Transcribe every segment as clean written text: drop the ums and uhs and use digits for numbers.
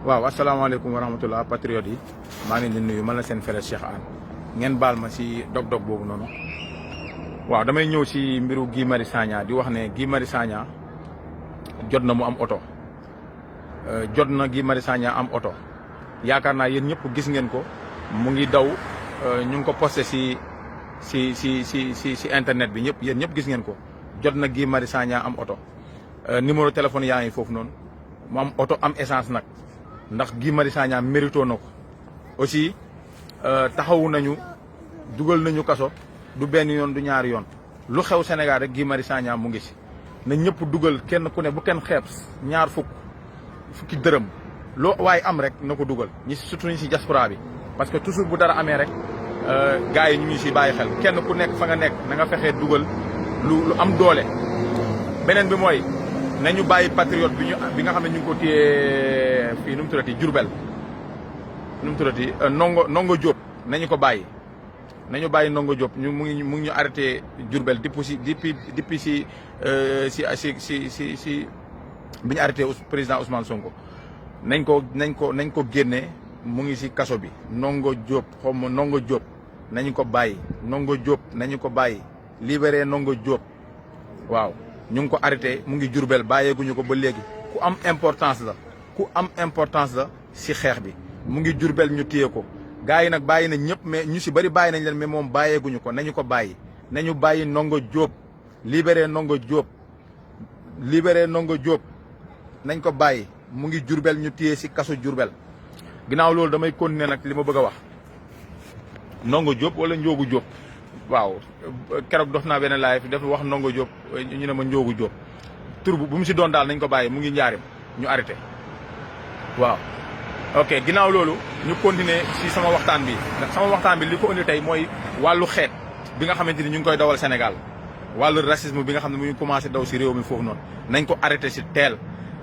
waaw asalaamaaleykum wa rahmatulah patriote yi maa ngi leen di nuyu man la seen frère Cheikh Anne ngeen baal ma si dog-dog boobu noonu. waaw damay ñëw si mbiru Guy Marius Sagna di wax ne Guy Marius Sagna jot na mu am oto jot na Guy Marius Sagna am oto yaakaar naa yéen ñëpp gis ngeen ko mu ngi daw ñu ngi ko posté si internet bi ñëpp yéen ñëpp gis ngeen ko jot na Guy Marius Sagna am oto numéro téléphone yaa ngi foofu noonu mu am oto am essence nag. ndax Guy Marius Sagna mérito na ko aussi taxawu nañu dugal nañu kaso du benn yoon du ñaari yoon lu xew Sénégal rek Guy Marius Sagna mu ngi si na ñëpp dugal kenn ku ne bu kenn xeeb ñaar fukki dërëm loo waaye am rek na ko dugal ñi surtout ñi si diaspora bi parce que toujours bu dara amee rek gars yi ñu ngi si bàyyi xel kenn ku nekk fa nga nekk na nga fexee dugal lu am doole. beneen bi mooy nañu bàyyi patriote bi nga xam ne ñu ngi ko téye fii nu mu tuddati Diourbel nu mu tuddati Ndongo Diop nañu ko bàyyi nañu bàyyi Ndongo Diop mu ngi ñu arrêté Diourbel depuis si bi ñu arrêté président Ousmane Sonko nañ ko génne mu ngi si kaso bi Ndongo Diop xaw ma Ndongo Diop nañu ko bàyyi Ndongo Diop nañu ko bàyyi libéré Ndongo Diop waaw. ñu ngi ko arrêté mu ngi Diourbel bàyyeeguñu ko ba léegi ku am importance la si xeex bi mu ngi Diourbel ñu téye ko gars yi nag bàyyi nañ ñëpp mais ñu si bëri bàyyi nañ leen mais moom bàyyeeguñu ko nañu ko bàyyi nañu bàyyi Ndongo Diop libéré Ndongo Diop nañ ko bàyyi mu ngi Diourbel ñu téye si kaso Diourbel ginnaaw loolu damay continuer nag li ma bëgg a wax Ndongo Diop wala Njoogu Diop waaw keroog dof naa benn live def wax Ndongo Diop ñu ne ma Njoogu Diop tur bu mu si doon daal nañ ko bàyyi mu ngi njaarim ñu arrêté waaw. ok ginnaaw loolu ñu continuer si sama waxtaan bi ndax sama waxtaan bi li ko indi tey mooy wàllu xeet bi nga xamante ni ñu ngi koy dawal Sénégal wàllu racisme bi nga xam ne mu ngi commencé daw si réew mi foofu noonu nañ ko arrêté si teel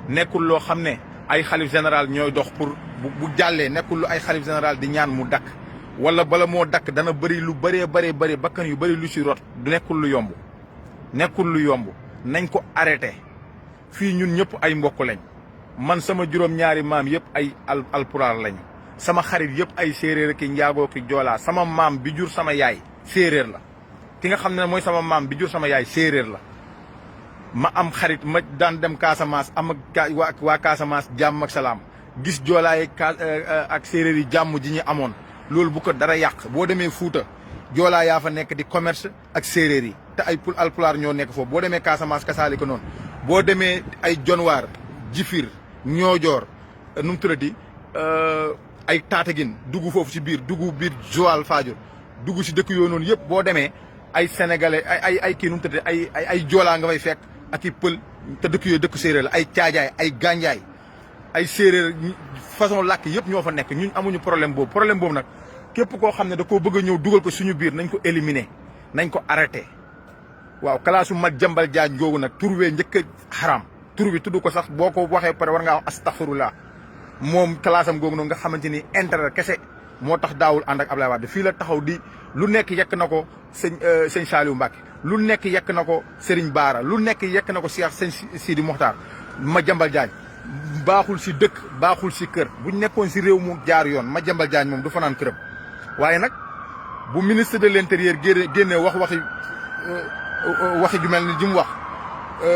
nekkul loo xam ne ay xalif général ñooy dox pour bu jàllee nekkul lu ay xalif général di ñaan mu dakk wala bala moo dakk dana bëri lu bëri bakkan yu bëri lu si rot du nekkul lu yomb nañ ko arrêté fii ñun ñëpp ay mbokk lañ man sama juróom-ñaari maam yëpp ay alpulaar lañu sama xarit yëpp ay séeréer ki njaagoo ki joolaa sama maam bi jur sama yaay séeréer la ki nga xam ne mooy sama maam bi jur sama yaay séeréer la ma am xarit ma daan dem Casamance am ak waa Casamance jàmm ak salaam gis joolaay ak séeréer yi jàmm ji ñu amoon loolu bu ko dara yàq boo demee Fuuta joolaa yaa fa nekk di commerce ak séeréer yi te ay alpulaar ñoo nekk foofu boo demee Casamance kasaali ko noonu boo demee ay jonwaar jifir ñoojoor nu mu tuddati ay Tattaguine dugg foofu si biir Joal Fadiouth dugg si dëkk yooyu noonu yëpp boo demee ay sénégalais ay kii nu mu tuddati ay joolaa nga fay fekk ak i pël te dëkk yooyu dëkk séeréer la ay caajaay ay gànjaay ay séeréer façon làkk yëpp ñoo fa nekk ñun amuñu problème boobu nag képp koo xam ne da koo bëgg a ñëw dugal ko suñu biir nañ ko éliminer nañ ko arrêté waaw kalaasu mag jambal jaañ googu nag tur wee njëkk a xaram tur bi tudd ko sax boo ko waxee pare war ngaa wax astaghfirullah moom kalaasam googu noonu nga xamante ni intérêt kese moo tax daawul ànd ak Ablaye Wade fii la taxaw di lu nekk yekk na ko sëñ Saliou Mbacke lu nekk yekk na ko Serigne Bara lu nekk yekk na ko Cheikh sëñ Sidi Mokhtar ma jambal jaañ baaxul si dëkk baaxul si kër buñ nekkoon si réew mu jaar yoon ma jambal jaañ moom du fanaan këram waaye nag bu ministre de l'intérieur génnee waxi ju mel ni ji mu wax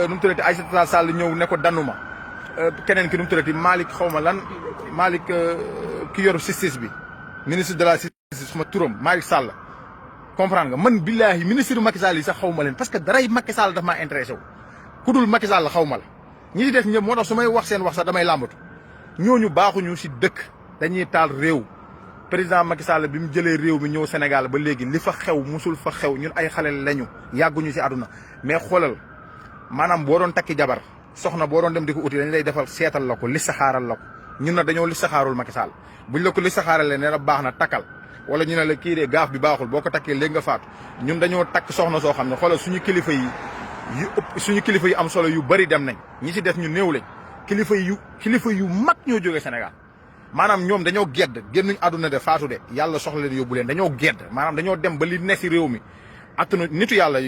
nu mu tuddati Aïssata Sall ñëw ne ko danuma keneen ki nu mu tuddati Malick xaw ma lan Malick ki yor justice bi ministre de la justice xaw ma turam Malick Sall comprendre nga man billahi ministre Macky Sall yi sax xaw ma leen parce que daray Macky Sall daf maa intéressé wu ku dul Macky Sall xaw ma la ñi ci def ñëpp moo tax su may wax seen wax sax damay làmbatu ñooñu baaxuñu si dëkk dañuy taal réew président Macky Sall bi mu jëlee réew mi ñëw Sénégal ba léegi li fa xew musul fa xew ñun ay xale lañu yàgguñu si àdduna mais xoolal maanaam boo doon takki jabar soxna boo doon dem di ko uti dañ lay defal seetal la ko li saxaaral la ko ñun nag dañoo li saxaarul Macky Sall buñ la ko li saxaaralee ne la baax na takkal wala ñu ne la kii de gaaf bi baaxul boo ko takkee léegi nga faatu ñun dañoo takk soxna soo xam ne xoolal suñu kilifa yi am solo yu bëri dem nañ ñi si def ñu néew lañ kilifa yu mag ñoo jógee Sénégal maanaam ñoom dañoo gedd génnuñ àdduna de faatu de yàlla soxla leen yóbbu leen dañoo gedd maanaam dañoo dem ba li ne si réew mi attuna nitu yàlla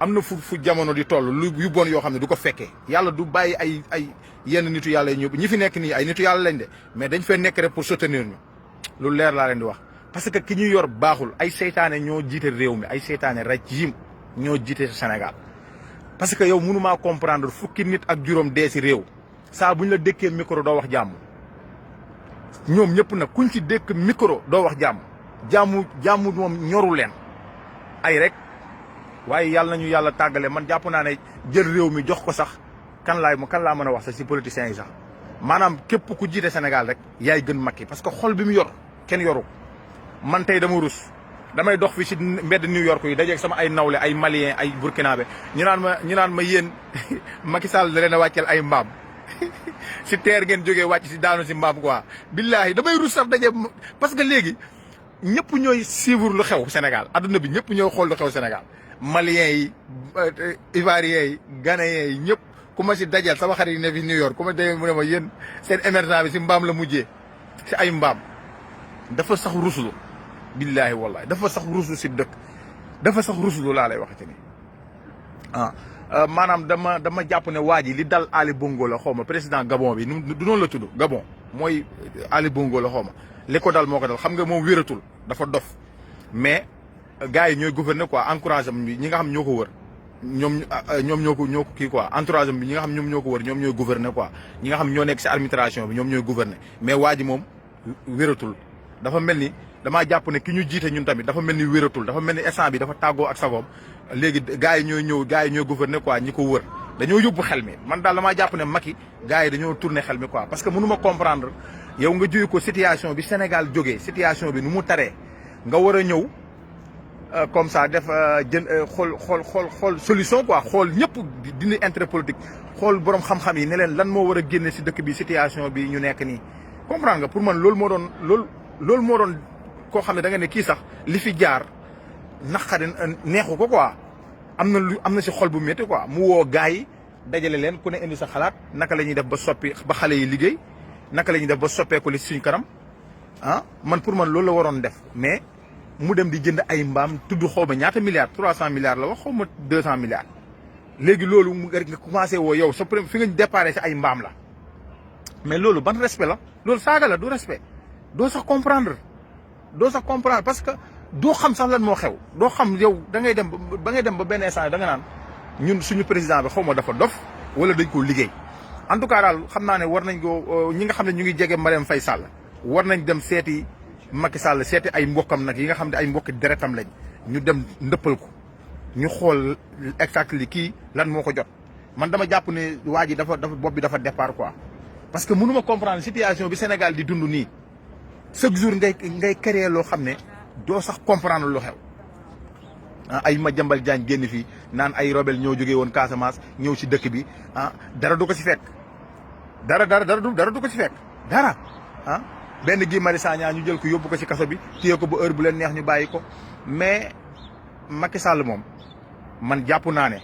am na fu jamono di toll lu yu bon yoo xam ne du ko fekkee yàlla du bàyyi ay yenn nitu yàlla yi ñi fi nekk nii ay nitu yàlla lañ de mais dañ fee nekk rek pour soutenir ñu lu leer laa leen di wax. parce que ki ñu yor baaxul ay seytaane ñoo jiite réew mi ay seytaane rajim ñoo jiite Sénégal parce que yow mënumaa comprendre fukki nit ak juróom dee si réew saa bu ñu la dékkee micro doo wax jàmm ñoom ñëpp nag kuñ ci dékk micro doo wax jàmm moom ñoru leen ay rek waaye yàlla nañu yàlla tàggale man jàpp naa ne jël réew mi jox ko sax kan laa mën a wax sax si politiciens yi sax maanaam képp ku jiite Sénégal rek yaay gën Macky parce que xol bi mu yor kenn yoru man tey dama rus damay dox fi si mbedd New York yi dajeeg sama ay nawle ay malien ay burkinabé ñu naan ma yéen Macky Sall da leen a wàcceel ay mbaam si teer ngeen jógee wàcc si daanu si mbaam quoi billaahi damay rus sax daje parce que léegi ñëpp ñooy suivre lu xew Sénégal adduna bi ñëpp ñooy xool lu xew Sénégal maliens yi ivoiriens yi ghanéens yi ñëpp ku ma si dajal sama xarit yi ne fi New York ku ma dajal mu ne ma yéen seen émergent bi si mbaam la mujjee si ay mbaam dafa sax ruslu billaahi wallahi dafa sax ruslu si dëkk dafa sax ruslu laa lay waxati ni maanaam dama jàpp ne waa ji li dal Ali Bongo la xaw ma président Gabon bi du noonu la tudd Gabon mooy Ali Bongo la xaw ma li ko dal moo ko dal xam nga moom wératul dafa dof mais gars yi ñooy gouverner quoi encouragé bi ñi nga xam ñoo ko wër ñoom ñoo ko kii quoi entourage bi ñi nga xam ñoom ñoo ko wër ñoom ñooy gouverner quoi ñi nga xam ñoo nekk si administration bi ñoom ñooy gouverner mais waa ji moom wératul dafa mel ni damaa jàpp ne ki ñu jiite ñun tamit dafa mel ni wératul dafa mel ni instant bi dafa tàggoo ak sagoom léegi gars yi ñooy ñëw gars yi ñooy gouverner quoi ñi ko wër dañoo yóbbu xel mi man daal damaa jàpp ne Macky gars yi dañoo tourner xel mi quoi parce que mënu ma comprendre yow nga jóge ko situation bi Sénégal jógee situation bi nu mu taree nga war a ñëw comme ça def xool solution quoi xool ñëpp dindi intérêt politique xool borom xam-xam yi ne leen lan moo war a génne si dëkk bi situation bi ñu nekk nii comprendre nga pour man loolu moo doon koo xam ne da nga ne kii sax li fi jaar naqari neexu ko quoi am na si xol bu métti quoi mu woo gars yi dajale leen ku ne indi sa xalaat naka la ñuy def ba soppi ba xale yi liggéey naka la ñuy def ba soppeeku li suñ kanam man pour man loolu la waroon def mais mu dem di jënd ay mbaam tudd xaw ma ñaata milliards 300 milliards la wax xaw ma 200 milliards léegi loolu nga commencé woo yow sa fi nga déparé si ay mbaam la mais loolu ban respect la loolu saaga la du respect doo sax comprendre parce que doo xam sax lan moo xew doo xam yow da ngay dem ba benn instant da nga naan ñun suñu président bi xaw ma dafa dof wala dañ ko liggéey en tout cas daal xam naa ne war nañ ko ñi nga xam ne ñu ngi jege Marième Faye Sall war nañ dem seeti Macky Sall seeti ay mbokkam nag yi nga xam ne ay mbokki deretam lañ ñu dem ndëppal ko ñu xool exactement kii lan moo ko jot man dama jàpp ne waa ji dafa bopp bi dafa départ quoi parce que mënu ma comprendre situation bi Sénégal di dund nii chaque jour ngay créer loo xam ne doo sax comprendre lu xew ay Madiambal Diagne génn fii naan ay rebelle ñoo jógee woon Casamance ñëw si dëkk bi dara du ko si fekk dara du ko si fekk dara benn Guy Marius Sagna ñu jël ko yóbbu ko si kaso bi téye ko ba heure bu leen neex ñu bàyyi ko mais Macky Sall moom man jàpp naa ne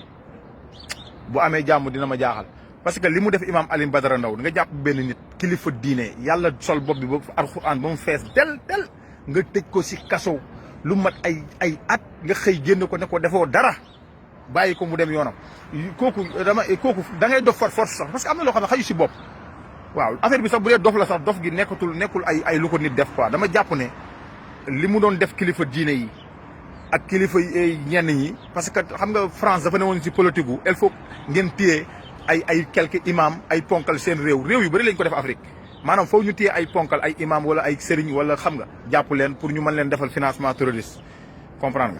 bu amee jàmm dina ma jaaxal parce que li mu def imam Alioune Badara Ndao nga jàpp benn nit kilifa diine yàlla sol bopp bi ba alxuraan ba mu fees del nga tëj ko si kaso lu mat ay at nga xëy génn ko ne ko defoo dara bàyyi ko mu dem yoonam kooku da ngay dof force sax parce que am na loo xam ne xaju si bopp waaw affaire bi sax bu dee dof la sax dof gi nekkul ay lu ko nit def quoi dama jàpp ne li mu doon def kilifa diine yi ak kilifa ñenn ñi parce que xam nga France dafa ne woon si politique gu il faut ngeen téye ay quelques imam ay ponkal seen réew yu bëri lañ ko def Afrique maanaam foofu ñu téye ay ponkal ay imam wala ay sëriñ wala xam nga jàpp leen pour ñu mën leen defal financement terroriste comprendre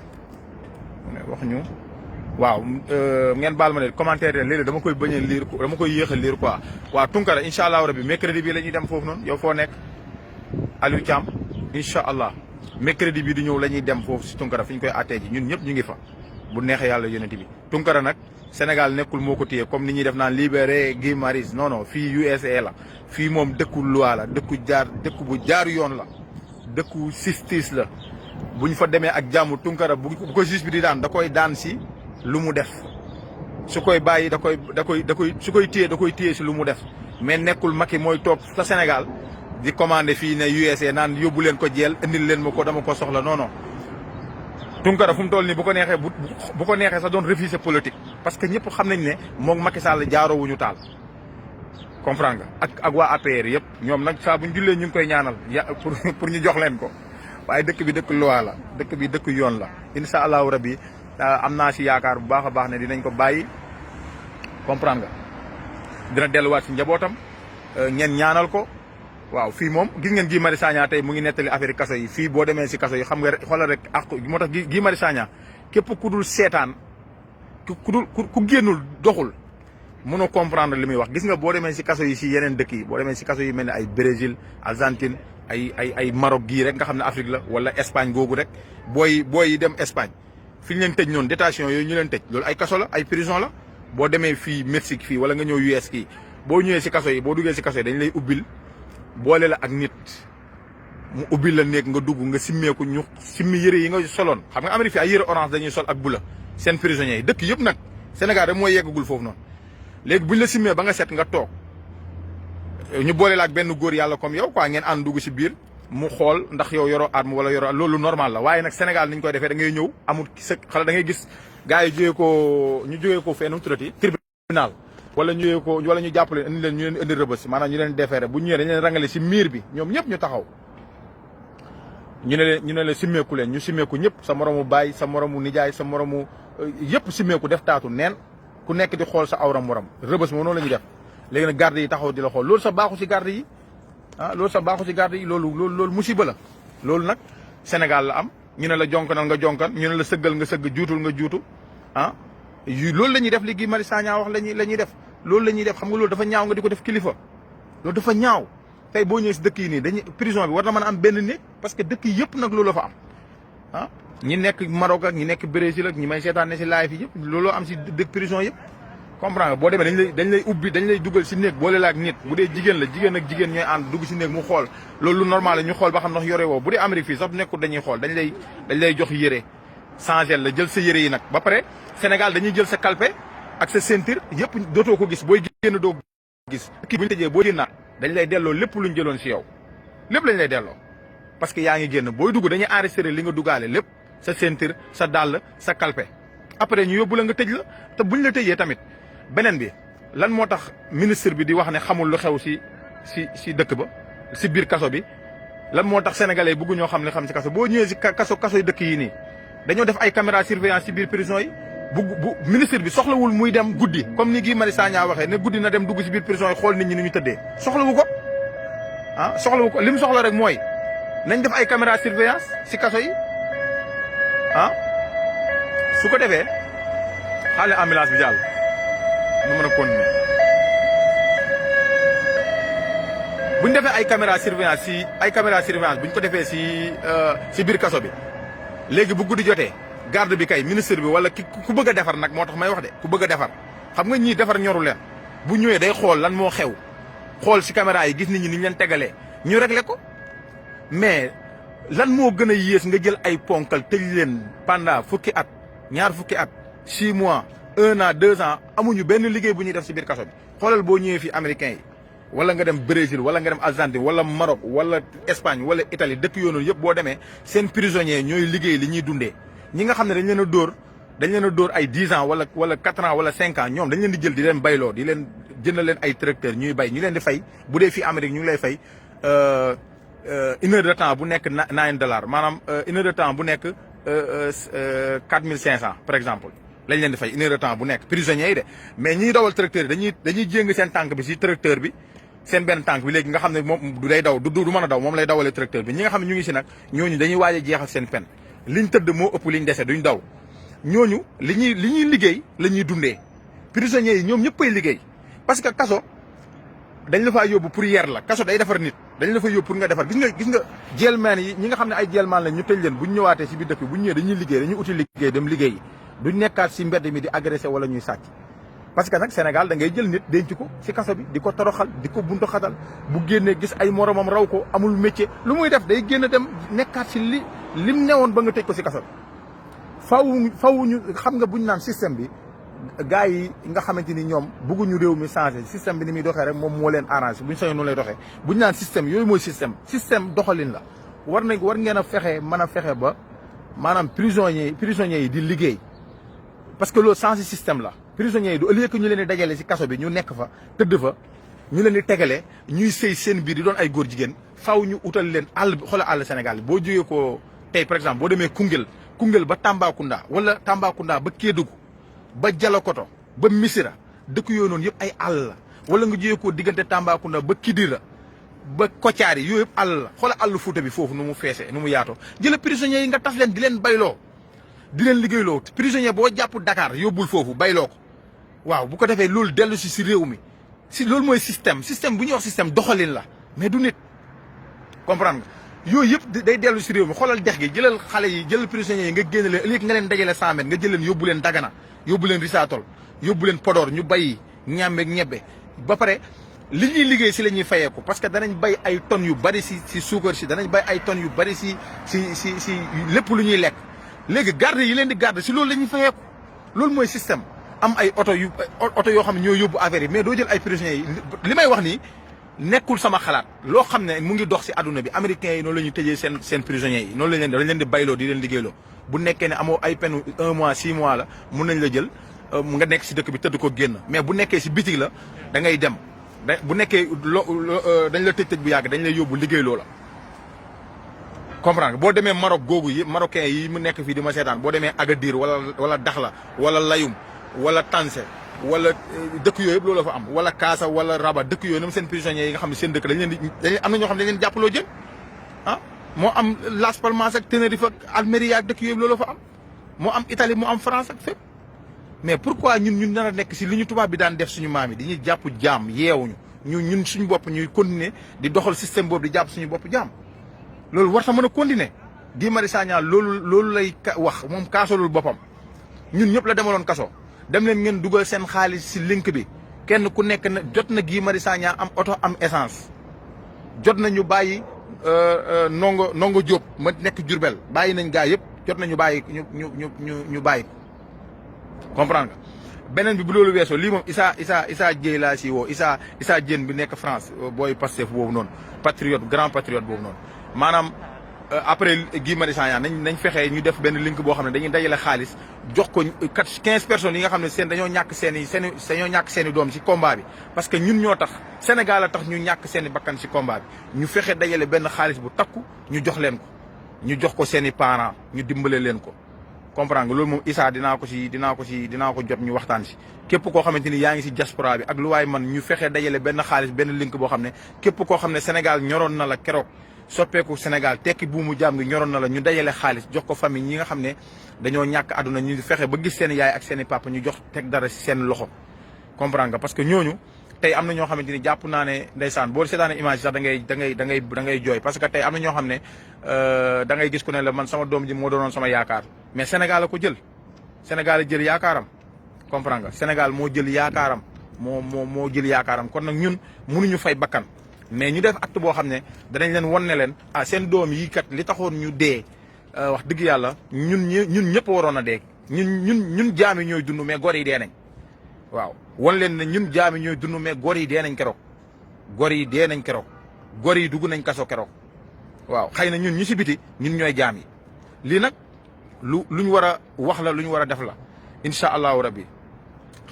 nga wax ñu waaw ngeen baal ma ne commentaire leen léeg-léeg dama koy bañ a lire dama koy yéex a lire quoi waaw Tunkara incha allah rabi mercredi bi la ñuy dem foofu noonu yow foo nekk Aliou Thiam incha allah mercredi bi di ñëw la ñuy dem foofu si Tunkara fi ñu koy attee ji ñun ñëpp ñu ngi fa bu neexee yàlla yonent bi Tunkara nag Sénégal nekkul moo ko téye comme ni ñuy def naan libéré Guy Marius non fii USA la fii moom dëkku loi la dëkku bu jaaru yoon la dëkku justice la bu ñu fa demee ak jàmm Tunkara bu ko juge bi di daan da koy daan si lu mu def su koy bàyyi da koy su koy téye si lu mu def mais nekkul Macky mooy toog sa Sénégal di commandé fii ne USA naan yóbbu leen ko jeel indil leen ma ko dama ko soxla non Tunkara fu mu toll nii bu ko neexee bu ko neexee sax doon refuser politique parce que ñëpp xam nañ ne moom Macky Sall jaaroo wuñu taal comprendre nga ak waa APR yëpp ñoom nag saa bu ñu jullee ñu ngi koy ñaanal pour ñu jox leen ko waaye dëkk bi dëkk loi la dëkk bi dëkk yoon la incha allahu rabbi am naa si yaakaar bu baax a baax ne dinañ ko bàyyi comprendre nga dina delluwaat si njabootam ngeen ñaanal ko waaw fii moom gis ngeen Guy Marius Sagna tey mu ngi nettali affaire kaso yi fii boo demee si kaso yi xam nga xoolal rek ak moo tax Guy Marius Sagna képp ku dul seetaan ku génnul doxul mënoo comprendre li muy wax gis nga boo demee si kaso yi si yeneen dëkk yi boo demee si kaso yi mel ne ay Brésil Argentine ay Maroc gii rek nga xam ne Afrique la wala Espagne googu rek booy yi dem Espagne fi ñu leen tëj noonu détention yooyu ñu leen tëj loolu ay kaso la ay prison la boo demee fii Mexique fii wala nga ñëw US kii boo ñëwee si kaso yi boo duggee si kaso yi dañ lay ubbil boole la ak nit mu ubbil la néeg nga dugg nga simmeeku ñu simmi yëre yi nga soloon xam nga Amérique fii ay yëre orange dañuy sol ak bula seen prisonniers yi dëkk yëpp nag Sénégal rek mooy yeggagul foofu noonu léegi buñ la simmee ba nga set nga toog ñu boole la ak benn góor yàlla comme yow quoi ngeen ànd dugg si biir mu xool ndax yow yoroo arme wala yoroo loolu normal la waaye nag Sénégal ni ñu koy defee da ngay ñëw amul sa xala da ngay gis gars yi ñu jógee ko fee nu mu tuddati tribunal wala ñu jógee ko wala ñu jàppale indi leen ñu leen indi rëbës maanaam ñu leen defeere bu ñëwee dañ leen rangale si miir bi ñoom ñëpp ñu taxaw ñu ne leen simmeeku leen ñu simmeeku ñëpp sa moromu baay sa moromu nijaay sa moromu yëpp simmeeku def taatu neen ku nekk di xool sa awram morom rëbës moom noonu la ñuy def léegi nag garde yi taxaw di la xool loolu sa baaxu si garde yi loolu sa baaxu si garde yi loolu musiba la loolu nag Sénégal la am ñu ne la jonkanal nga jonkan ñu ne la sëggal nga sëgg juutul nga juutu loolu la ñuy def li Guy Marius Sagna wax la ñuy def loolu la ñuy def xam nga loolu dafa ñaaw nga di ko def kilifa loolu dafa ñaaw tey boo ñëwee si dëkk yi nii dañuy prison bi war na mën a am benn néeg parce que dëkk yëpp nag loolu la fa am ñi nekk Maroc ak ñi nekk Brésil ak ñi may seetaan ne si live yi yëpp looloo am si dëkk prison yëpp comprendre nga boo demee dañ lay ubbi dañ lay dugal si néeg boole la ak nit bu dee jigéen la jigéen ak jigéen ñooy ànd dugg si néeg mu xool loolu lu normal la ñu xool ba xam ndax yore woo bu dee Amérique fii sax nekkul dañuy xool dañ lay jox yére changé la jël sa yére yi nag ba pare Sénégal dañuy jël sa kalpe ak sa ceinture yëpp dootoo ko gis booy génn doo gis kii bu ñu tëjee boo génnaat dañ lay delloo lépp luñ jëloon si yow lépp lañ lay delloo parce que yaa ngi génn booy dugg dañuy enregistré li nga duggaale lépp sa ceinture sa dàll sa kalpe après ñu yóbbu la nga tëj la te buñ la tëjee tamit beneen bi lan moo tax ministre bi di wax ne xamul lu xew si dëkk ba si biir kaso bi lan moo tax sénégalais bëggu ñoo xam ne xam si kaso boo ñëwee si kaso yi dëkk yi nii dañoo def ay caméra surveillance si biir prison yi bu ministre bi soxlawul muy dem guddi comme ni Guy Marius Sagna waxee ne guddi na dem dugg si biir prison yi xool nit ñi ni ñu tëddee soxlawu ko soxlawu ko li mu soxla rek mooy nañ def ay caméra surveillance si kaso yi su ko defee xaale ambulance bi jàll nu mën a continuer buñ defee ay caméra surveillance buñ ko defee si biir kaso bi léegi bu guddi jotee garde bi kay ministre bi wala ku bëgg a defar nag moo tax may wax de ku bëgg a defar xam nga ñii defar ñoru leen bu ñëwee day xool lan moo xew xool si caméra yi gis nit ñi ni ñu leen tegalee ñu réglé ko mais lan moo gën a yées nga jël ay ponkal tëj leen pendant fukki at ñaar fukki at 6 mois 1 an 2 ans amuñu benn liggéey bu ñuy def si biir kaso bi xoolal boo ñëwee fii américains yi wala nga dem Brésil wala nga dem Argentine wala Maroc wala Espagne wala Italie dëkk yoonu yëpp boo demee seen prisonniers ñooy liggéey li ñuy dundee ñi nga xam ne dañ leen a dóor ay 10 ans wala 4 ans wala 5 ans ñoom dañ leen di jël di leen bayloo di leen jëndal leen ay tracteur ñuy bay ñu leen di fay bu dee fii Amérique ñu ngi lay fay 1 heure de temps bu nekk $9 maanaam 1 heure de temps bu nekk 4500 par exemple lañ leen di fay 1 heure de temps bu nekk prisonniers yi de mais ñiy dawal tracteur yi dañuy jéng seen tànk bi si tracteur bi seen benn tànk bi léegi nga xam ne moom du day daw du mën a daw moom lay dawalee tracteur bi ñi nga xam ne ñu ngi si nag ñooñu dañuy waaj a jeexal seen pen liñ tëdd moo ëpp liñ dese duñ daw ñooñu li ñuy liggéey la ñuy dundee prisonniers yi ñoom ñëppay liggéey parce que kaso dañ la faa yóbbu pour yer la kaso day defar nit dañ la fa yóbbu pour nga defar gis nga jailman yi ñi nga xam ne ay jailman lañ ñu tëj leen buñ ñëwaatee si biir dëkk bi buñ ñëwee dañuy liggéey dañuy uti liggéey dem liggéey duñ nekkaat si mbedd mi di agressé wala ñuy sàcc parce que nag Sénégal da ngay jël nit denc ko si kaso bi di ko toroxal di ko buntu xatal bu génnee gis ay moromam raw ko amul métier lu muy def day génn dem nekkaat si lim newoon ba nga tëj ko si kaso bi faw ñu xam nga buñ naan système bi gars yi nga xamante ni ñoom bëgguñu réew mi changé système bi ni muy doxee rek moom moo leen arrangé buñ sañoon noonu lay doxee buñ naan système yooyu mooy système doxalin la war ngeen a fexe mën a fexe ba maanaam prisonniers yi di liggéey parce que loolu changé système la prisonniers yi du au lieu que ñu leen di dajale si kaso bi ñu nekk fa tëdd fa ñu leen di tegale ñuy sëy seen biir di doon ay góor jigéen faw ñu utal leen àll bi xoolal àll Sénégal boo jógee ko tey par exemple boo demee Koungheul ba Tambacounda wala Tambacounda ba Kédougou ba Dialokoto ba Missira dëkk yooyu noonu yëpp ay àll la wala nga jógee ko diggante Tambacounda ba Kidira ba Kotiari yooyu yëpp àll la xoolal àll Fuuta bi foofu nu mu feesee nu mu yaatoo jëla prisonniers yi nga taf leen di leen bayloo di leen liggéeyloo prisonnier boo jàpp Dakar yóbbul foofu bayloo ko waaw bu ko defee loolu dellu si réew mi si loolu mooy système bu ñuy wax système doxalin la mais du nit comprendre nga yooyu yëpp day dellu si réew mi xoolal dex gi jëlal xale yi jëlal prisonniers yi nga génne leen ëllëg nga leen dajale 100 mètres nga jël leen yóbbu leen Dagana yóbbu leen Risatol yóbbu leen Podor ñu bay ñàmbeeg ñebbe ba pare li ñuy liggéey si la ñuy fayeeku parce que danañ bay ay tonnes yu bari si suukar si danañ bay ay tonnes yu bari si lépp lu ñuy lekk léegi garde yi leen di garde si loolu la ñuy fayeeku loolu mooy système am ay oto yoo xam ne ñoo yóbbu affaire yi mais doo jël ay prisonniers yi li may wax nii nekkul sama xalaat loo xam ne mu ngi dox si àdduna bi américains yi noonu la ñuy tëjee seen prisonniers yi noonu dañ leen di bayloo di leen liggéeyloo bu nekkee ne amoo ay peine 1 mois 6 mois la mun nañ la jël nga nekk si dëkk bi tëdd ko génn mais bu nekkee si bitig la da ngay dem bu nekkee dañ la tëj bu yàgg dañ lay yóbbu liggéeyloo la comprendre nga boo demee Maroc googu yi marocain yi mu nekk fii di ma seetaan boo demee Agadir wala Dakhla wala Layum wala Tanse wala dëkk yooyu yëpp loolu la fa am wala Kaasa wala Rabat dëkk yooyu nam seen prisonniers yi nga xam ne seen dëkk dañ leen di am na ñoo xam ne dañ leen jàppaloo jël ah moo am Las Palmas ak Tenerife ak Almeria ak dëkk yooyu yëpp loolu la fa am moo am Italie moo am France ak fépp mais pourquoi ñun nar a nekk si li ñu tubaab bi daan def suñu maam yi dañuy jàpp jaam yeewuñu ñun suñu bopp ñuy continuer di doxal système boobu di jàpp suñu bopp jaam loolu war ta mën a continuer Guy Marius Sagna loolu lay wax moom kaasolul boppam ñun ñëpp la demaloon kaso dem leen ngeen dugal seen xaalis si link bi kenn ku nekk na jot na Guy Marius Sagna am oto am essence jot na ñu bàyyi Ndongo Diop ma nekk Diourbel bàyyi nañ gaa yëpp jot nañu bàyyi ñu bàyyi ko comprendre nga beneen bi bu loolu weesoo lii moom Issa Dieye laa si woo Issa Diène bi nekk France booy Pastef boobu noonu patriote grand patriote boobu noonu maanaam après Guy Marius Sagna nañ fexee ñu def benn link boo xam ne dañuy dajale xaalis jox ko 15 personnes yi nga xam ne dañoo ñàkk seen i doom si combat bi parce que ñun ñoo tax Sénégal a tax ñu ñàkk seen i bakkan si combat bi ñu fexe dajale benn xaalis bu takku ñu jox leen ko ñu jox ko seen i parents ñu dimbale leen ko comprendre nga loolu moom Issa dinaa ko jot ñu waxtaan si képp koo xamante ni yaa ngi si diaspora bi ak lu waay man ñu fexe dajale benn xaalis benn link boo xam ne képp koo xam ne Sénégal ñoroon na la keroog soppeeku Sénégal tekki buumu jaam gi ñoroon na la ñu dajale xaalis jox ko famille ñi nga xam ne dañoo ñàkk àdduna ñu fexe ba gis seen yaay ak seen i papa ñu jox teg dara si seen loxo comprendre nga parce que ñooñu tey am na ñoo xamante ni jàpp naa ne ndeysaan boo seetaanee image sax da ngay jooy parce que tey am na ñoo xam ne da ngay gis ku ne la man sama doom ji moo doonoon sama yaakaar mais Sénégal la ko jël Sénégal a jël yaakaaram comprendre nga Sénégal moo jël yaakaaram moo jël yaakaaram kon nag ñun mënuñu fay bakkan mais ñu def acte boo xam ne danañ leen wan ne leen ah seen doom yi kat li taxoon ñu dee wax dëgg yàlla ñun ñëpp waroon a dee ñun jaami ñooy dund mais gor yi dee nañ waaw wan leen ne ñun jaami ñooy dund mais gor yi dee nañ keroog gor yi dugg nañ kaso keroog waaw xëy na ñun ñu si biti ñun ñooy jaam yi lii nag luñ war a wax la lu ñu war a def la incha allahu rabbi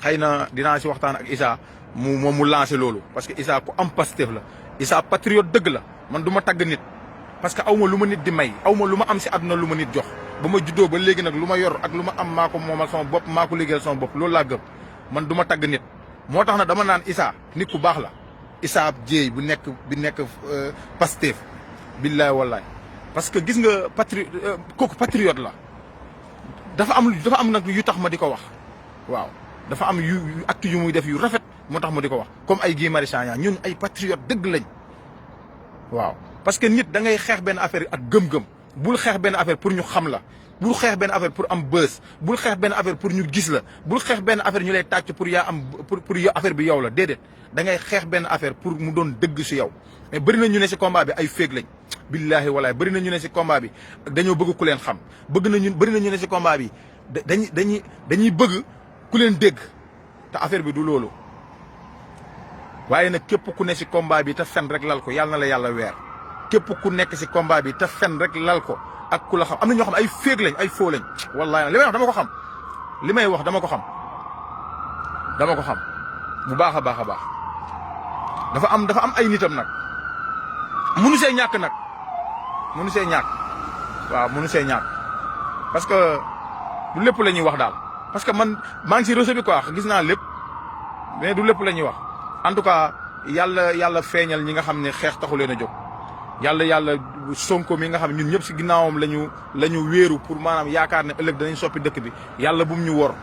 xëy na dinaa si waxtaan ak Issa mu lancé loolu parce que Issa ku am Pastef la Issa patriote dëgg la man du ma tagg nit parce que aw ma lu ma nit di may aw ma lu ma am si àdduna lu ma nit jox ba ma juddoo ba léegi nag lu ma yor ak lu ma am maa ko moomal sama bopp maa ko liggéeyal sama bopp loolu laa gëm man du ma tagg nit moo tax na dama naan Issa nit ku baax la Issa Dieye bi nekk Pastef billaay wallaay parce que gis nga kooku patriote la dafa am nag yu tax ma di ko wax waaw dafa am yu acte yu muy def yu rafet moo tax ma di ko wax comme ay Guy Marius Sagna ñun ay patriote dëgg lañ waaw parce que nit da ngay xeex benn affaire ak gëm-gëm bul xeex benn affaire pour ñu xam la bul xeex benn affaire pour am bës bul xeex benn affaire pour ñu gis la bul xeex benn affaire ñu lay tàcc pour affaire bi yow la déedéet da ngay xeex benn affaire pour mu doon dëgg si yow mais bëri na ñu ne si combat bi ay féeg lañ billaahi walaay bëri na ñu ne si combat bi dañoo bëgg ku leen xam bëri na ñu ne si combat bi dañuy bëgg ku leen dégg te affaire bi du loolu waaye nag képp ku ne si combat bi te fen rek lal ko yàlla na la yàlla weer képp ku nekk si combat bi te fen rek lal ko ak ku la xam am na ñoo xam ay féeg lañ ay faux lañ wallahi li may wax dama ko xam li may wax dama ko xam bu baax a baax a baax dafa am ay nitam nag munu see ñàkk nag munu see ñàkk waaw munu see ñàkk parce que du lépp la ñuy wax daal parce que man maa ngi si réseau bi quoi gis naa lépp mais du lépp la ñuy wax en tout cas yàlla feeñal ñi nga xam ne xeex taxu leen a jóg yàlla Sonko mi nga xam ne ñun ñëpp si ginnaawam la ñu wéeru pour maanaam yaakaar ne ëllëg danañ soppi dëkk bi yàlla bu mu ñu wor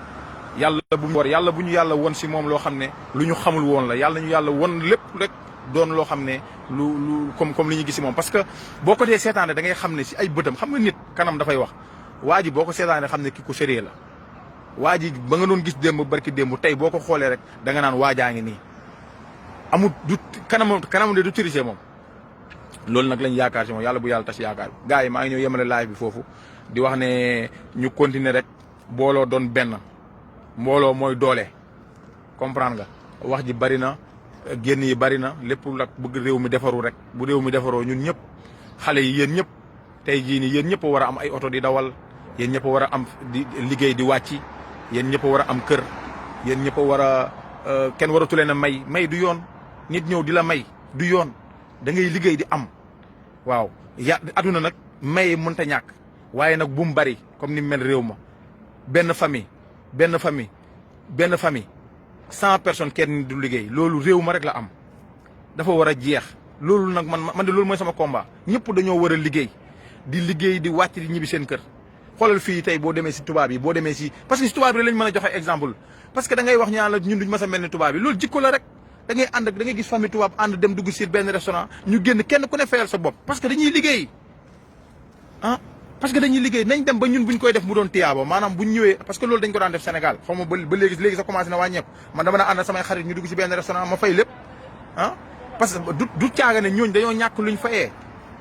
yàlla bu ñu yàlla won si moom loo xam ne lu ñu xamul woon la yàlla ñu yàlla won lépp rek doon loo xam ne lu comme li ñu gis si moom parce que boo ko dee seetaane da ngay xam ne si ay bëtam xam nga nit kanam dafay wax waa ji boo ko seetaane xam ne ki ko sérieux la waa ji ba nga doon gis démb barki démb tey boo ko xoolee rek da nga naan waajaa ngi nii amul du kanam de du triché moom loolu nag lañ yaakaar si moom yàlla bu yàlla tas yaakaar bi gars yi maa ngi ñëw yemale live bi foofu di wax ne ñu continuer rek booloo doon benn mbooloo mooy doole comprendre nga wax ji bari na génn yi bari na lépp nag bëgg réew mi defaru rek bu réew mi defaroo ñun ñëpp xale yi yéen ñëpp tey jii nii yéen ñëpp a war a am ay oto di dawal yéen ñëpp a war a am di liggéey di wàcci yéen ñëpp a war a am kër yéen ñëpp a war a kenn waratu leen a may du yoon nit ñëw di la may du yoon da ngay liggéey di am waaw aduna nag may mënta ñàkk waaye nag bu mu bari comme ni mel réew ma benn famille 100 personnes kenn du liggéey loolu réew ma rek la am dafa war a jeex loolu nag man de loolu mooy sama combat ñëpp dañoo war a liggéey di wàcc di ñibbi seen kër xoolal fii tey boo demee si tubaab yi boo demee si parce que si tubaab yi lañ mën a joxe exemple parce que da ngay wax ñaan la ñun duñ mës a mel ni tubaab yi loolu jikko la rek da ngay ànd ak da ngay gis famille tubaab ànd dem dugg si benn restaurant ñu génn kenn ku ne fayal sa bopp parce que dañuy liggéey nañ dem ba ñun buñ koy def mu doon tiyaabo maanaam buñ ñëwee parce que loolu dañ ko daan def Sénégal xaw ma ba léegi sax commencé na wàññeeku man dama na ànd samay xarit ñu dugg si benn restaurant ma fay lépp parce que du caaga ne ñooñ dañoo ñàkk luñ fayee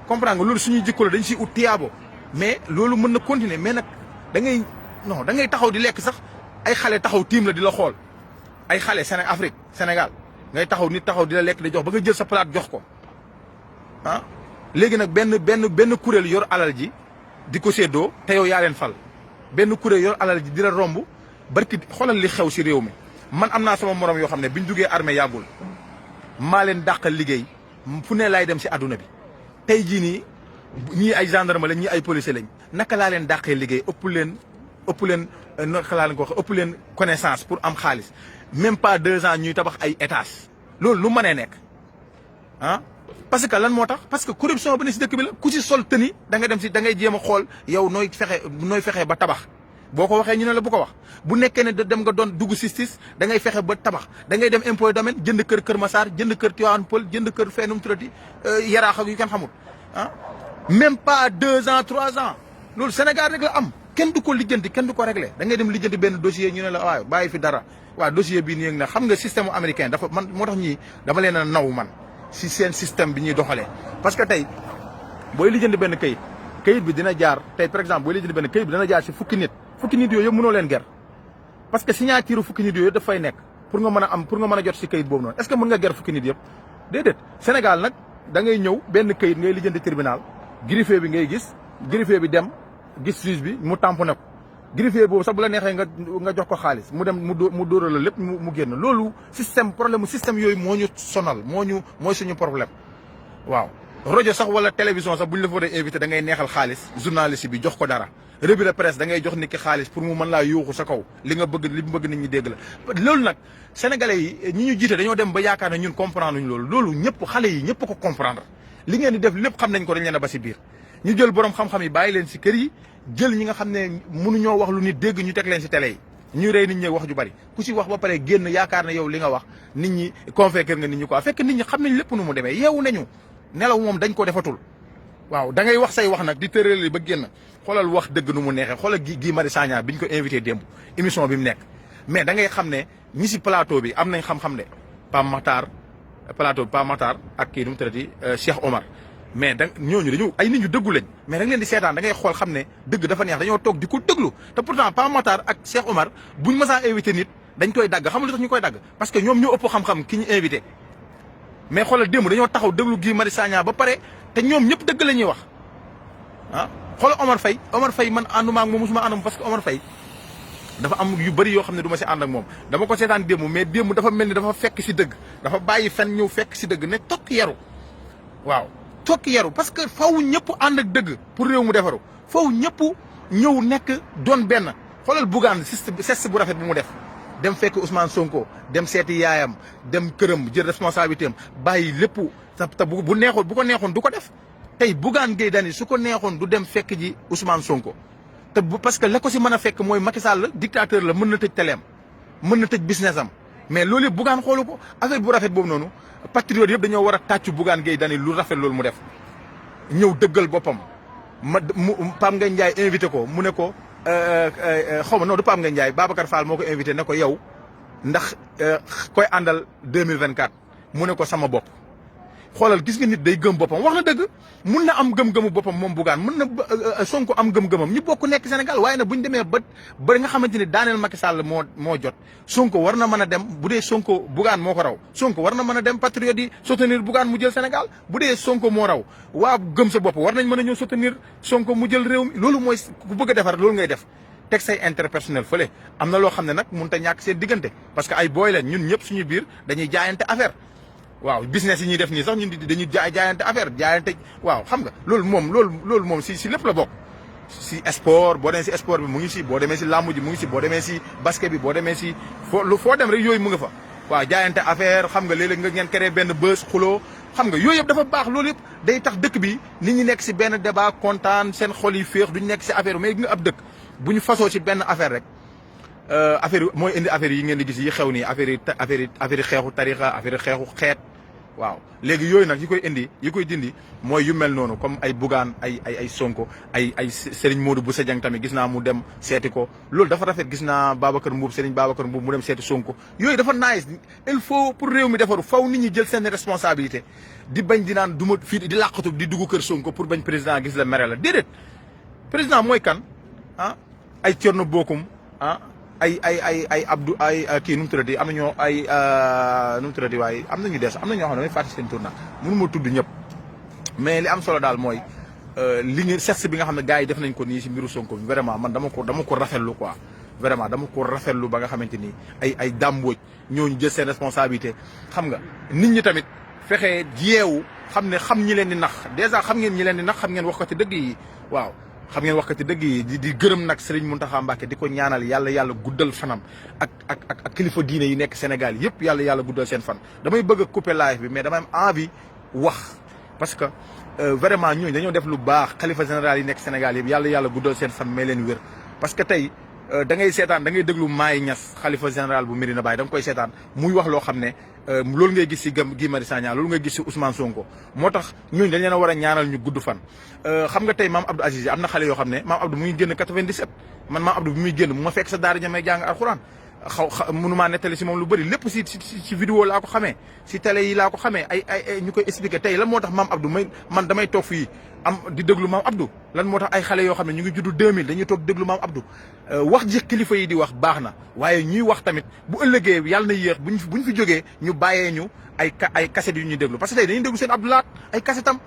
comprendre nga loolu suñuy jikko la dañ siy ut tiyaabo mais loolu mën na continuer mais nag da ngay taxaw di lekk sax ay xale taxaw tiim la di la xool ay xale Afrique Sénégal ngay nit taxaw di la lekk di jox ba nga jël sa palaat jox ko léegi nag benn kuréel yor alal ji di ko séddoo te yow yaa leen fal benn kuréel yor alal ji di la romb barki xoolal li xew si réew mi man am naa sama morom yoo xam ne biñ duggee armée yàggul maa leen dàqal liggéey fu ne laay dem si àdduna bi tey jii nii ñii ay gendarme lañ ñii ay policier lañ naka laa leen dàqee liggéey ëpp leen naka laa leen ko wax ëpp leen connaissance pour am xaalis même pas 2 ans ñuy tabax ay étages loolu lu mënee nekk parce que lan moo tax parce que corruption bi ne si dëkk bi la ku si sol tëni da nga dem si da ngay jéem a xool yow nooy fexe ba tabax boo ko waxee ñu ne la bu ko wax bu nekkee ne dem nga doon dugg justice da ngay fexe ba tabax da ngay dem impôt domaine jënd Kër Massar jënd kër Tivaouane Peulh jënd kër feenum turati yaraax ak yu kenn xamul même pas 2 ans 3 ans loolu Sénégal rek la am kenn du ko lijjanti kenn du ko réglé da ngay dem lijjanti benn dossier ñu ne la waaw bàyyi fi dara waaw dossier bii nii nag xam nga système américain dafa man moo tax ñii dama leen a naw man si seen système bi ñuy doxalee parce que tey booy lijjanti benn kayit bi dina jaar tey par exemple booy lijjanti benn kayit bi dina jaar si fukki nit yooyu yëpp mënoo leen ger parce que signature fukki nit yooyu daf fay nekk pour nga mën a jot si kayit boobu noonu est-ce que mën nga ger fukki nit yëpp déedéet Sénégal nag da ngay ñëw benn kayit ngay lijjanti tribunal greffier bi ngay gis greffier bi dem gis juge bi mu tamponné ko greffier boobu sax bu la neexee nga jox ko xaalis mu dem mu dóoral la lépp mu génn loolu problème système yooyu moo ñu sonal mooy suñu problème waaw rajo sax wala télévision sax bu ñu la fa dee invité da ngay neexal xaalis journaliste bi jox ko dara revue de presse da ngay jox nit ki xaalis pour mu mën laa yuuxu sa kaw li mu bëgg nit ñi dégg la loolu nag sénégalais yi ñi ñu jiite dañoo dem ba yaakaar ne ñun comprendre ñu loolu ñëpp xale yi ñëpp ko comprendre li ngeen di def lépp xam nañ ko dañ leen a ba si biir ñu jël borom xam-xam yi bàyyi leen si kër yi jël ñi nga xam ne mënuñoo wax lu nit dégg ñu teg leen si télé yi ñuy rey nit ñi wax ju bari ku si wax ba pare génn yaakaar ne yow li nga wax nit ñi convaincre nga nit ñi quoi fekk nit ñi xam nañ lépp nu mu demee yeewu nañu nelaw moom dañ ko defatul waaw da ngay wax say wax nag di tërali ba génn xoolal wax dëgg nu mu neexee xoolal Guy Marius Sagna biñ ko invité démb émission bi mu nekk mais da ngay xam ne ñi si plateau bi am nañ xam-xam de Pape Makhtar plateau bi Pape Makhtar ak kii nu mu tëddati Cheikh Omar mais da ñooñu dañu ay nit ñu dëggu lañ mais da nga leen di seetaan da ngay xool xam ne dëgg dafa neex dañoo toog di ko dëglu te pourtant Pape Makhtar ak Cheikh Omar buñ mësaa invité nit dañ koy dagg xam nga lu tax ñu koy dagg parce que ñoom ñoo ëpp xam-xam ki ñu invité mais xoolal démb dañoo taxaw déglu Guy Marius Sagna ba pare te ñoom ñëpp dëgg la ñuy wax xoolal Omar Faye man ànduma ak moom musuma àndam parce que Omar Faye dafa am yu bëri yoo xam ne du ma si ànd ak moom dama ko seetaan démb mais démb dafa mel ni dafa fekk si dëgg dafa bàyyi fen ñëw fekk si dëgg ne tokk yaru waaw tokk yaru parce que faw ñëpp ànd ak dëgg pour réew mu defaru faw ñëpp ñëw nekk doon benn xoolal Bougane geste bu rafet bu mu def dem fekk Ousmane Sonko dem seeti yaayam dem këram jël responsabilité am bàyyi lépp te bu neexoon bu ko neexoon du ko def tey Bougane Gueye Dany su ko neexoon du dem fekk ji Ousmane Sonko te parce que la ko si mën a fekk mooy Macky Sall dictateur la mën na tëj teleem mën na tëj business am mais loolu yëpp Bougane xoolu ko affaire bu rafet boobu noonu patriote yëpp dañoo war a tàccu Bougane Gueye Dany lu rafet loolu mu def ñëw dëggal boppam Pape Ngagne Ndiaye invité ko mu ne ko xaw ma non du Pape Ngagne Ndiaye Babacar Fall moo ko invité ne ko yow ndax koy àndal 2024 mu ne ko sama bopp xoolal gis nga nit day gëm boppam wax na dëgg mun na am gëm-gëmu boppam moom Bougane mun na Sonko am gëm-gëmam ñu bokk nekk Sénégal waaye nag bu ñu demee ba nga xamante ni daaneel Macky Sall moo jot Sonko war na mën a dem bu dee Sonko Bougane moo ko raw Sonko war na mën a dem patriote yi soutenir Bougane mu jël Sénégal bu dee Sonko moo raw waa gëm sa bopp war nañ mën a ñëw soutenir Sonko mu jël réew mi loolu mooy ku bëgg a defar loolu ngay def teg say intérêt personnel fële am na loo xam ne nag mënut a ñàkk seen diggante parce que ay booy leen ñun ñëpp suñu biir dañuy jaayante affaire waaw business yi ñuy def nii sax ñun dañuy jaayante affaire jaayante waaw xam nga loolu moom si lépp la bokk si sport boo demee si sport bi mu ngi si boo demee si làmb ji mu ngi si boo demee si basket bi boo demee si foo dem rek yooyu mu nga fa waaw jaayante affaire xam nga léeg-léeg nga ngeen créé benn bës xuloo xam nga yooyu yëpp dafa baax loolu yëpp day tax dëkk bi nit ñi nekk si benn débat kontaan seen xol yi féex duñu nekk si affaire mais nga ab dëkk bu ñu fasoo si benn affaire rek affaire mooy indi affaire yi ngeen di gis yi xew nii affaire yi xeexu tarixa affaire yi xeexu xeet waaw léegi yooyu nag yi koy dindi mooy yu mel noonu comme ay Bougane ay Sonko ay Serigne Modou Bousso Dieng tamit gis naa mu dem seeti ko loolu dafa rafet gis naa Babacar Mbuub Serigne Babacar Mbuub mu dem seeti Sonko yooyu dafa nice il faut pour réew mi defaru faw nit ñi jël seen responsabilité di bañ di naan du ma fii di làqatu di dugg kër Sonko pour bañ président gis la mere la déedéet président mooy kan ah ay Thierno Bocoum ah ay Abdou ay kii nu mu tuddati am na ñoo ay nu mu tuddati waaye am na ñu des am na ñoo xam ne damay fàtte seen tour na mënu ma tudd ñëpp mais li am solo daal mooy li ñu geste bi nga xam ne gars yi def nañ ko nii si mbiru Sonko bi vraiment man dama ko rafetlu quoi vraiment dama ko rafetlu ba nga xamante ni ay dàmbooj ñooñu jël seen responsabilité xam nga nit ñi tamit fexe yeewu xam ne xam ñi leen di nax dèjà xam ngeen ñi leen di nax xam ngeen wax ko ci dëgg yi waaw xam ngeen wax ko ci dëgg yi di gërëm nag Serigne Mountakha Mbacké di ko ñaanal yàlla guddal fanam ak kilifa diine yi nekk Sénégal yëpp yàlla guddal seen fan damay bëgg a couper live bi mais damay am envie wax parce que vraiment ñooñu dañoo def lu baax xalifa général yi nekk Sénégal yëpp yàlla guddal seen fan may leen wér parce que tey da ngay seetaan da ngay déglu Maay Ñas xalifa général bu Medina Baye da nga koy seetaan muy wax loo xam ne loolu ngay gis si Guy Marius Sagna loolu ngay gis si Ousmane Sonko moo tax ñooñu dañ leen a war a ñaanal ñu gudd fan xam nga tey maam Abdou Aziz am na xale yoo xam ne maam Abdou mu ngi génn 97 man maam Abdou bi muy génn mu ma fekk sa daara ja may jàng alxuraan mënumaa nettali si moom lu bëri lépp si vidéo laa ko xamee si télé yi laa ko xamee ay ñu koy expliqué tey lan moo tax maam Abdou man damay toog fii am di déglu maam Abdou lan moo tax ay xale yoo xam ne ñu ngi juddu 2000 dañuy toog déglu maam Abdou wax ji kilifa yi di wax baax na waaye ñuy wax tamit bu ëllëgee yàlla na yéex buñ fi jógee ñu bàyyee ñu ay cassette yu ñuy déglu parce que tey dañuy déglu seen Abdou Lahat ay cassettam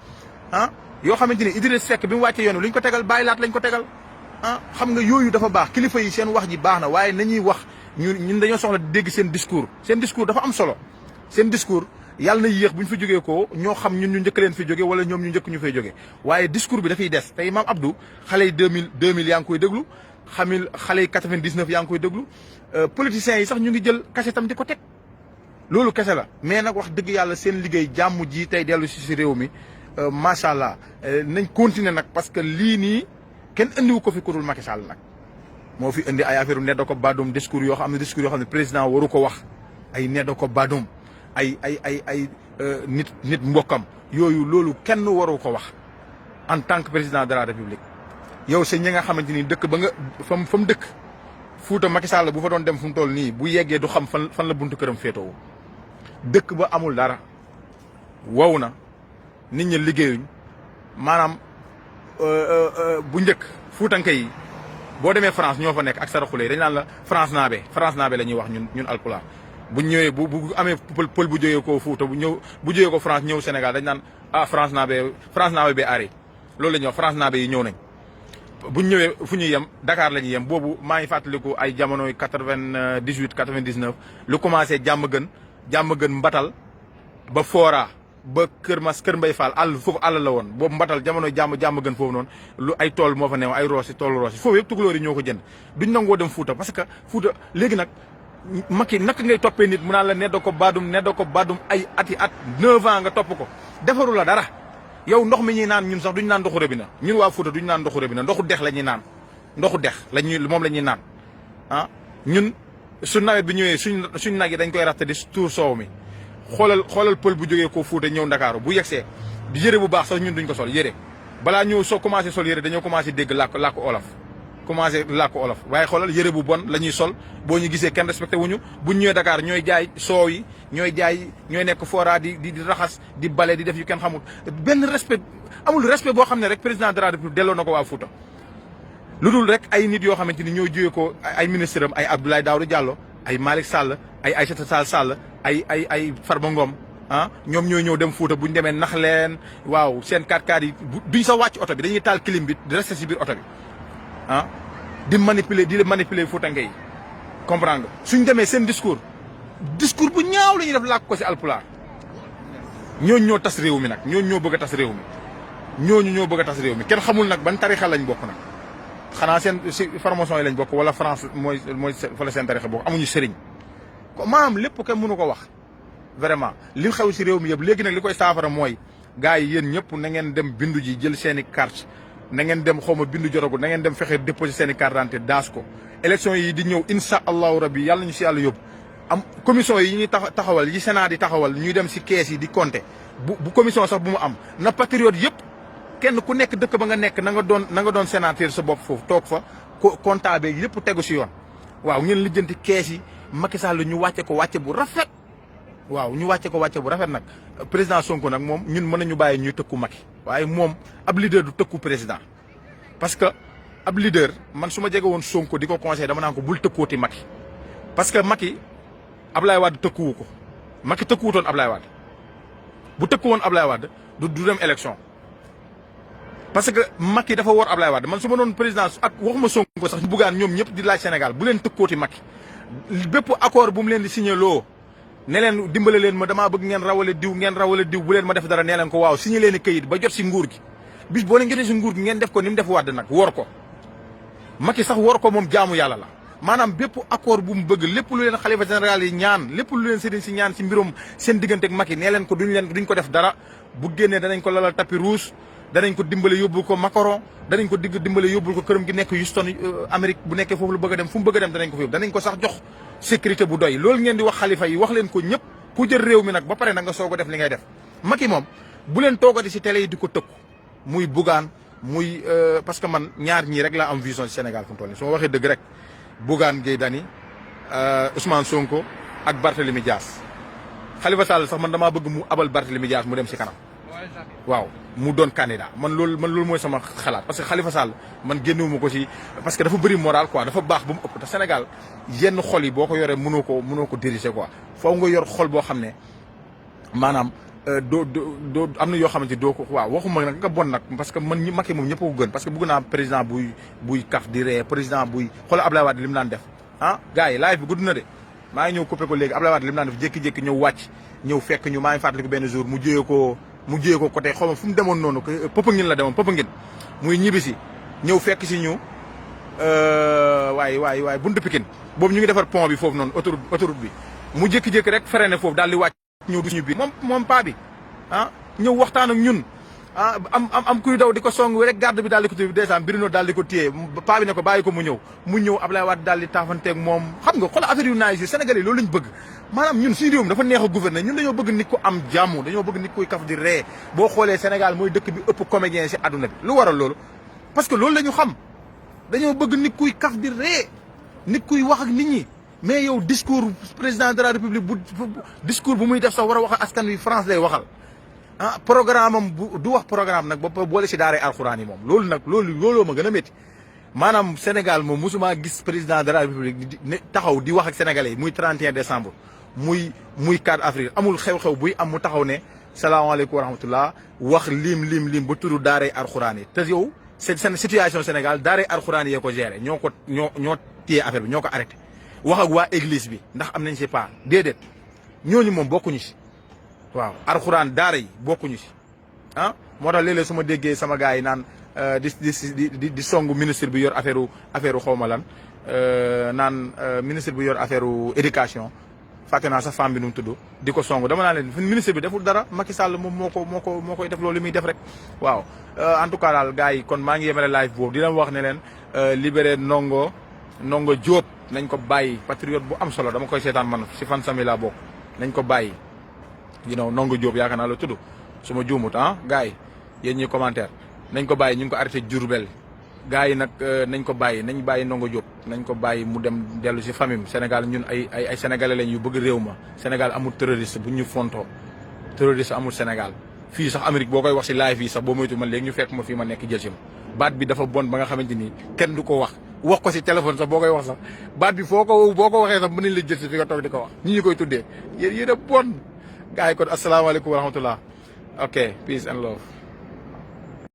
yoo xamante ni Idriss Seck bi mu wàccee yoon li ñu ko tegal Baye Laat lañ ko tegal xam nga yooyu dafa baax kilifa yi seen wax ji baax na waaye nañuy wax ñun dañoo soxla dégg seen discours dafa am solo seen discours yàlla na yéex bu ñu fi jógee ko ñoo xam ñun ñu njëkk leen fi jóge wala ñoom ñu njëkk ñu fay jóge waaye discours bi dafay des tey maam Abdou xale yi 2000 yaa ngi koy déglu xale yi 99 yaa ngi koy déglu politiciens yi sax ñu ngi jël kase tam di ko teg loolu kese la mais nag wax dëgg yàlla seen liggéey jàmm ji tey dellu si réew mi macha allah nañ continuer nag parce que lii nii kenn andiwu ko fi ku dul Macky Sall nag moo fi indi ay affaire nedda ko badoom discours yoo xam ne président waru ko wax ay nedda ko badoom ay nit mbokkam yooyu loolu kenn waru ko wax en tant que président de la république yow sa ñi nga xamante ni dëkk ba nga fa mu dëkk Fuuta Macky Sall bu fa doon dem fu mu toll nii bu yeggee du xam fan la buntu këram féetoo dëkk ba amul dara wow na nit ñi liggéeyuñ maanaam bu njëkk fuutanke yi boo demee France ñoo fa nekk ak saraxule dañ naan la France naabe la ñuy wax ñun alpulaar bu ñëwee bu amee pël bu jógee ko Fuuta bu jógee ko France ñëw Sénégal dañ naan France naabe bee aari loolu la ñuy wax France naabe yi ñëw nañ bu ñu ñëwee fu ñuy yem Dakar la ñuy yem boobu maa ngi fàttaliku ay jamonoy 98 99 lu commencé jàmm gën mbatal ba Fora ba Kër Mbay Fall àll foofu àll la woon boobu mbatal jamonoy jàmm gën foofu noonu lu ay tool moo fa neew ay roosi toolu roosi foofu yëpp tukulóor yi ñoo ko jënd duñ nangoo dem Fuuta parce que Fuuta léegi nag Macky naka ngay toppee nit mu naan la neddo ko badum ay ati at 9 ans nga topp ko defaru la dara yow ndox mi ñuy naan ñun sax duñ naan ndoxu robinet ñun waa Fuuta duñ naan ndoxu robinet ndoxu dex la ñuy naan ndoxu dex moom la ñuy naan ñun su nawet bi ñëwee suñ nag yi dañ koy raxte di tuur soow mi xoolal pël bu jógee ko Fuuta ñëw Ndakaaru bu yegsee di yëre bu baax sax ñun duñ ko sol yëre balaa ñëw soo commencé sol yëre dañoo commencé dégg làkk olof waaye xoolal yëre bu bon la ñuy sol boo ñu gisee kenn respecté wuñu buñ ñëwee Dakar ñooy jaay soow yi ñooy nekk Fora di raxas di bale di def yu kenn xamul benn respect amul respect boo xam ne rek président de la République delloo na ko waa Fuuta lu dul rek ay nit yoo xamante ni ñoo jógee ko ay ministre am ay Abdoulaye Daouda Diallo ay Malick Sall ay Aïssata Tall Sall ay Farba Ngom ñoom ñooy ñëw dem Fuuta bu ñu demee nax leen waaw seen 4x4 yi duñ sa wàcc oto bi dañuy taal clim bi di resté si biir oto bi di manipuler Fuuta ngay comprendre nga suñ demee seen discours bu ñaaw la ñuy def làkk ko si alpulaar ñooñu ñoo tas réew mi nag ñooñu ñoo bëgg a tas réew mi kenn xamul nag ban tarixa lañ bokk nag xanaa seen si formation yi lañ bokk wala France mooy fa la seen tarixa bokk amuñu sëriñ maanaam lépp kenn mënu ko wax vraiment li xew si réew mi yëpp léegi nag li koy saafara mooy gars yi yéen ñëpp na ngeen dem bindu ji jël seen i carte na ngeen dem xaw ma bindu jotagu na ngeen dem fexe déposer seen i carte d'identité daas ko élection yi di ñëw insha allahu rabbi yàlla ñu si yàlla yóbbu am commission yi ñuy taxawal yi Sénat di taxawal ñuy dem si kees yi di compter bu commission sax bu mu am na patriote yëpp kenn ku nekk dëkk ba nga nekk na nga doon sénateur sa bopp foofu toog fa comptable yëpp tegu si yoon waaw ngeen lijjanti kees yi Macky Sall ñu wàcce ko wàcce bu rafet waaw ñu wàcce ko wàcce bu rafet nag président Sonko nag moom ñun mën nañu bàyyi ñuy tëkku Macky waaye moom ab leader du tëkku président parce que ab leader man su ma jege woon Sonko di ko conseillé dama naan ko bul tëkkooti Macky parce que Macky Ablaye Wade tëkkuwu ko Macky tëkkuwutoon Ablaye Wade bu tëkku woon Ablaye Wade du dem élection parce que Macky dafa wor Ablaye Wade man su ma doon président ak waxuma Sonko sax buggaan ñoom ñëpp di laaj Sénégal bu leen tëkkooti Macky bépp accord bu mu leen di signé loo ne leen dimbale leen ma damaa bëgg ngeen rawale diw bu leen ma def dara nee leen ko waaw signé leen i këyit ba jot si nguur gi bis boo leen jotee si nguur gi ngeen def ko ni mu def Wade nag wor ko Macky sax wor ko moom jaamu yàlla la maanaam bépp accord bu mu bëgg lépp lu leen xalifa général yi ñaan lépp lu leen sëriñ si ñaan si mbirum seen diggante ak Macky nee leen ko duñ ko def dara bu génnee danañ ko lalal tapis rouge danañ ko dimbale yóbbul ko Macron danañ ko dimbale yóbbul ko këram gi nekk Houston Amérique bu nekkee foofu lu bëgg a dem fu mu bëgg a dem danañ ko fa yóbbu danañ ko sax jox sécurité bu doy loolu ngeen di wax xalifa yi wax leen ko ñëpp ku jël réew mi nag ba pare na nga soog a def li ngay def Macky moom bu leen toogati si télé yi di ko tëkku muy Bougane muy parce que man ñaar ñii rek laa am vision si Sénégal fu mu toll nii su ma waxee dëgg rek Bougane Gueye Dany Ousmane Sonko ak Barthélémy Dias Khalifa Sall sax man damaa bëgg mu abal Barthélémy Dias mu dem si kanam waaw mu doon candidat man loolu mooy sama xalaat parce que Khalifa Sall man génnewuma ko si parce que dafa bëri moral quoi dafa baax ba mu ëpp te Sénégal yenn xol yi boo ko yoree mënoo ko diriger quoi faaw nga yor xol boo xam ne maanaam doo am na yoo xamante doo ko waaw waxuma nag nga bon nag parce que man ñi Macky moom ñëpp ko gën parce que bëgg naa président buy kaf di ree président buy xoolal Ablaye Wade li mu daan def gars yi live bi gudd na de maa ngi ñëw coupé ko léegi Ablaye Wade li mu daan def jékki-jékki ñëw wàcc ñëw fekk ñu maa ngi fàttaliku benn jour mu jiyee ko côté xaw ma fu mu demoon noonu Popenguine la demoon Popenguine muy ñibbisi ñëw fekk si ñu waaye buntu Pikine boobu ñu ngi defar pont bi foofu noonu autoroute bi mu jékki-jékki rek freiné foofu daal di wàcc ñëw du suñu biir moom paa bi ñëw waxtaan ak ñun am kuy daw di ko song rek garde bi daal di ko téye dèjà Bruno daal di ko téye paa bi ne ko bàyyi ko mu ñëw Ablaye Wade daal di taafanteeg moom xam nga xoolal affaire yu naay si Sénégalais loolu lañ bëgg maanaam ñun suñu réew mi dafa neex a gouverner ñun dañoo bëgg nit ku am jàmm dañoo bëgg nit kuy kaf di ree boo xoolee Sénégal mooy dëkk bi ëpp comédien si àdduna bi lu waral loolu parce que loolu la ñu xam dañoo bëgg nit kuy kaf di ree nit kuy wax ak nit ñi mais yow discours président de la république discours bu muy def sax war a wax ak askan wi France lay waxal programme am du wax programme nag ba boole si daaray alxuraan yi moom looloo ma gën a métti maanaam Sénégal moom mosuma gis président de la république taxaw di wax ak sénégalais yi muy 31 décembre muy 4 avril amul xew-xew buy am mu taxaw ne salaamaaleykum wa rahmatullah wax lim ba turu daaray alxuraan yi te yow seen situation Sénégal daara alxuraan yee ko géré ñoo téye affaire bi ñoo ko arrêté wax ak waa église bi ndax am nañ si pas déedéet ñooñu moom bokkuñu si waaw alxuraan daara yi bokkuñu si ah moo tax léeg-léeg su ma déggee sama gars yi naan di songu ministre bi yor affaire xawma lan naan ministre bi yor affaire éducation fàtte naa sax femme bi nu mu tudd di ko song dama naa leen ministre bi deful dara Macky Sall moom moo koy def loolu li muy def rek waaw en tout cas daal gars yi kon maa ngi yemale live boobu di leen wax ne leen libéré Ndongo Diop nañ ko bàyyi patriote bu am solo dama koy seetaan man si fan sami laa bokk nañ ko bàyyi Ndongo Diop yaakaar naa la tudd su ma juumut gars yi yéen ñi commentaire nañ ko bàyyi ñu ngi ko arrêté Diourbel gars yi nag nañ ko bàyyi nañ bàyyi Ndongo Diop nañ ko bàyyi mu dem dellu si famille Sénégal ñun ay sénégalais lañ yu bëgg réew ma Sénégal amul terroriste bu ñu fontoo terroriste amul Sénégal fii sax Amérique boo koy wax si live yi sax boo moytu man léegi ñu fekk ma fii ma nekk jël si ma baat bi dafa bon ba nga xamante ni kenn du ko wax ko si téléphone sax boo koy wax sax baat bi boo ko waxee sax mën nañ la jël si fi nga toog di ko wax ñi ñu koy tuddee yéen a bon gars yi kon asalaamaaleykum wa rahmatullah ok peace and love